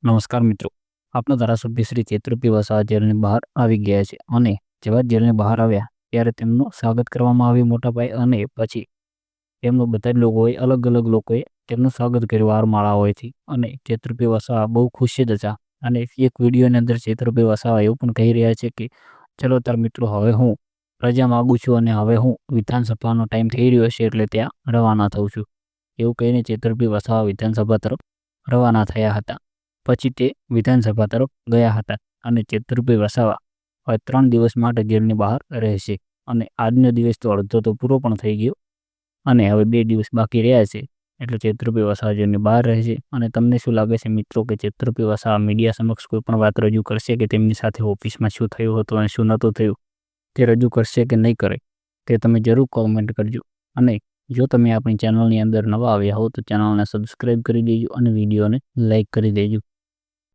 નમસ્કાર મિત્રો, આપણા ધારાસભ્ય શ્રી ચેતુરપી વસાવા જેલની બહાર આવી ગયા છે અને જેવા જેલની બહાર આવ્યા ત્યારે તેમનું સ્વાગત કરવામાં આવ્યું મોટા પાયે અને પછી તેમનું બધા જ લોકોએ અલગ લોકોએ તેમનું સ્વાગત કર્યું હારમાળાઓથી અને ચેતુરપી વસાવા બહુ ખુશ જ હતા અને એક વિડીયોની અંદર ચેતુરપી વસાવા એવું પણ કહી રહ્યા છે કે ચલો તાર મિત્રો હવે હું રજા માગું છું અને હવે હું વિધાનસભાનો ટાઈમ થઈ રહ્યો છે એટલે ત્યાં રવાના થઉં છું એવું કહીને ચેતુરપી વસાવા વિધાનસભા તરફ રવાના થયા હતા। પછી તે વિધાનસભા તરફ ગયા હતા અને ચેતુરપી વસાવા હવે 3 દિવસ માટે જેલની બહાર રહેશે અને આજનો દિવસ તો અડધો તો પૂરો પણ થઈ ગયો અને હવે 2 દિવસ બાકી રહ્યા છે એટલે ચેતુરપી વસાવા જેલની બહાર રહેશે। અને તમને શું લાગે છે મિત્રો કે ચેતુરપી વસાવા મીડિયા સમક્ષ કોઈ પણ વાત રજૂ કરશે કે તેમની સાથે ઓફિસમાં શું થયું હતું અને શું નહોતું થયું તે રજૂ કરશે કે નહીં કરે તે તમે જરૂર કોમેન્ટ કરજો અને જો તમે આપણી ચેનલની અંદર નવા આવ્યા હો તો ચેનલને સબસ્ક્રાઈબ કરી દેજો અને વિડીયોને લાઈક કરી દેજો।